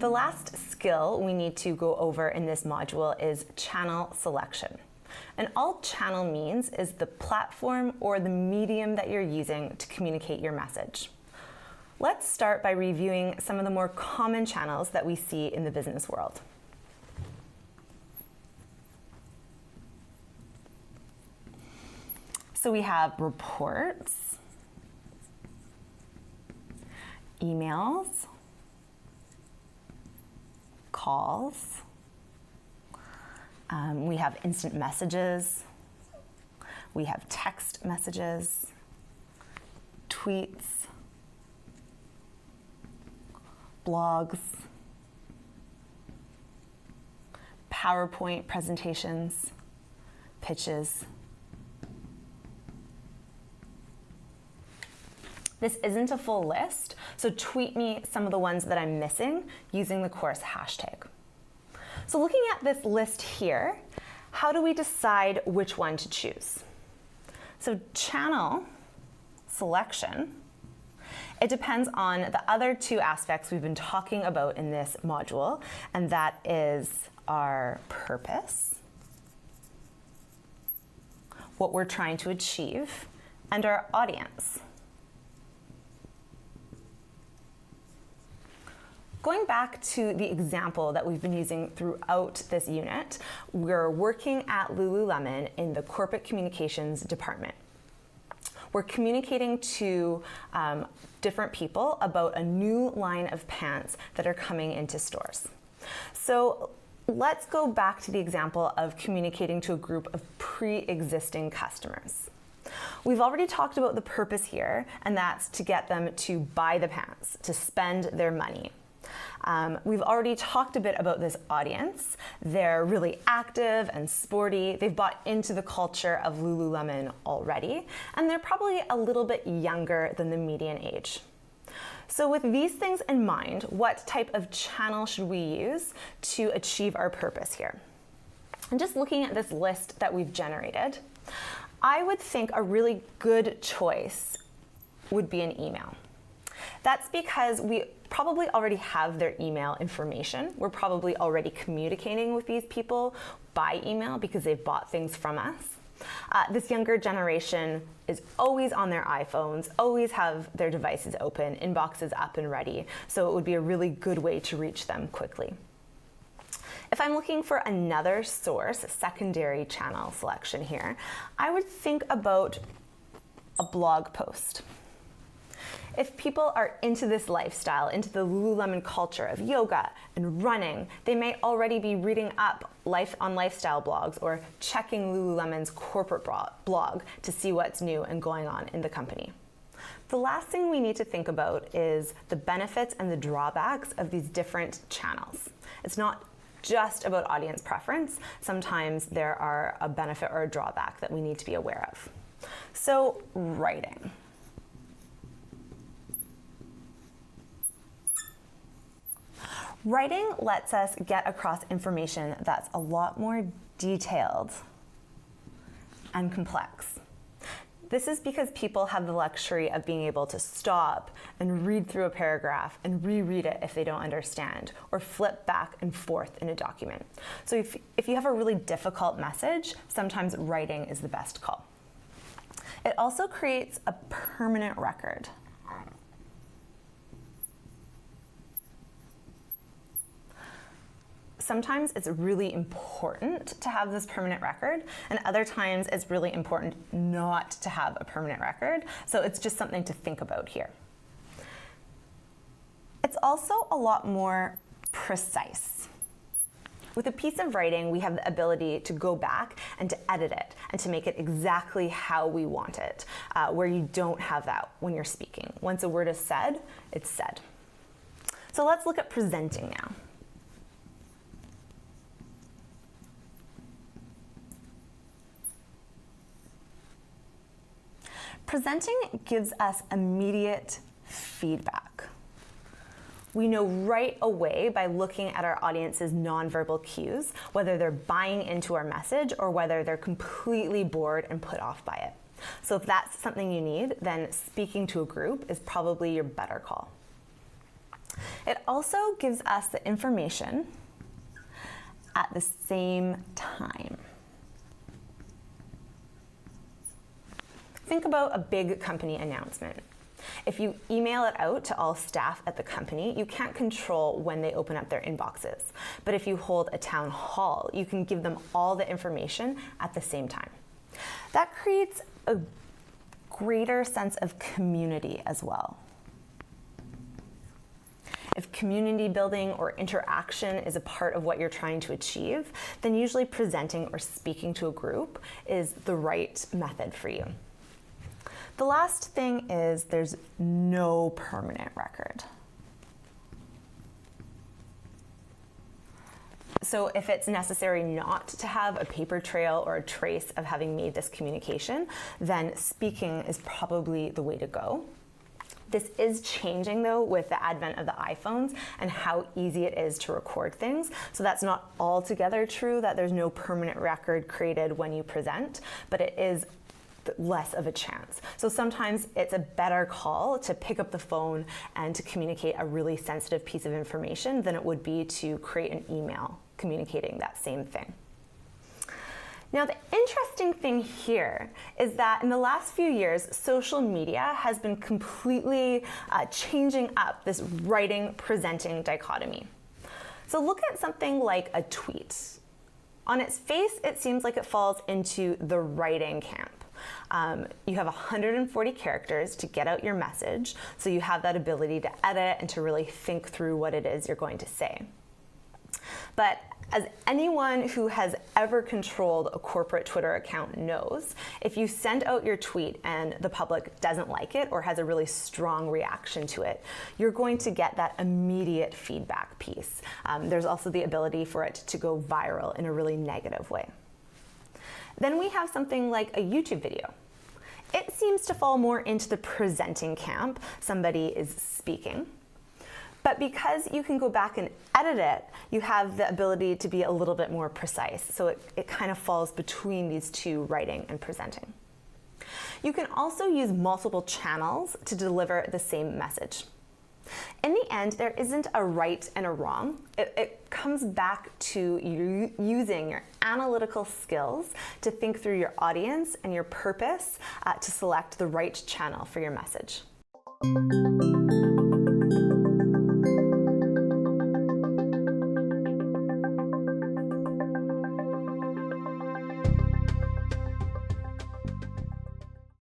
The last skill we need to go over in this module is channel selection. And all channel means is the platform or the medium that you're using to communicate your message. Let's start by reviewing some of the more common channels that we see in the business world. So we have reports, emails, calls, we have instant messages, we have text messages, tweets, blogs, PowerPoint presentations, pitches. This isn't a full list, so tweet me some of the ones that I'm missing using the course hashtag. So looking at this list here, how do we decide which one to choose? So channel selection, it depends on the other two aspects we've been talking about in this module, and that is our purpose, what we're trying to achieve, and our audience. Going back to the example that we've been using throughout this unit, we're working at Lululemon in the corporate communications department. We're communicating to different people about a new line of pants that are coming into stores. So let's go back to the example of communicating to a group of pre-existing customers. We've already talked about the purpose here, and that's to get them to buy the pants, to spend their money. We've already talked a bit about this audience. They're really active and sporty. They've bought into the culture of Lululemon already, and they're probably a little bit younger than the median age. So with these things in mind, what type of channel should we use to achieve our purpose here? And just looking at this list that we've generated, I would think a really good choice would be an email. That's because we probably already have their email information. We're probably already communicating with these people by email because they've bought things from us. This younger generation is always on their iPhones, always have their devices open, inboxes up and ready, so it would be a really good way to reach them quickly. If I'm looking for another source, secondary channel selection here, I would think about a blog post. If people are into this lifestyle, into the Lululemon culture of yoga and running, they may already be reading up on lifestyle blogs or checking Lululemon's corporate blog to see what's new and going on in the company. The last thing we need to think about is the benefits and the drawbacks of these different channels. It's not just about audience preference. Sometimes there are a benefit or a drawback that we need to be aware of. So, writing. Writing lets us get across information that's a lot more detailed and complex. This is because people have the luxury of being able to stop and read through a paragraph and reread it if they don't understand, or flip back and forth in a document. So if you have a really difficult message, sometimes writing is the best call. It also creates a permanent record. Sometimes it's really important to have this permanent record, and other times it's really important not to have a permanent record. So it's just something to think about here. It's also a lot more precise. With a piece of writing, we have the ability to go back and to edit it and to make it exactly how we want it, where you don't have that when you're speaking. Once a word is said, it's said. So let's look at presenting now. Presenting gives us immediate feedback. We know right away by looking at our audience's nonverbal cues whether they're buying into our message or whether they're completely bored and put off by it. So if that's something you need, then speaking to a group is probably your better call. It also gives us the information at the same time. Think about a big company announcement. If you email it out to all staff at the company, you can't control when they open up their inboxes. But if you hold a town hall, you can give them all the information at the same time. That creates a greater sense of community as well. If community building or interaction is a part of what you're trying to achieve, then usually presenting or speaking to a group is the right method for you. The last thing is there's no permanent record. So if it's necessary not to have a paper trail or a trace of having made this communication, then speaking is probably the way to go. This is changing though with the advent of the iPhones and how easy it is to record things. So that's not altogether true that there's no permanent record created when you present, but it is less of a chance. So sometimes it's a better call to pick up the phone and to communicate a really sensitive piece of information than it would be to create an email communicating that same thing. Now, the interesting thing here is that in the last few years, social media has been completely changing up this writing-presenting dichotomy. So look at something like a tweet. On its face, it seems like it falls into the writing camp. You have 140 characters to get out your message, so you have that ability to edit and to really think through what it is you're going to say. But as anyone who has ever controlled a corporate Twitter account knows, if you send out your tweet and the public doesn't like it or has a really strong reaction to it, you're going to get that immediate feedback piece. There's also the ability for it to go viral in a really negative way. Then we have something like a YouTube video. It seems to fall more into the presenting camp. Somebody is speaking. But because you can go back and edit it, you have the ability to be a little bit more precise. So it kind of falls between these two, writing and presenting. You can also use multiple channels to deliver the same message. In the end, there isn't a right and a wrong. It comes back to you using your analytical skills to think through your audience and your purpose to select the right channel for your message.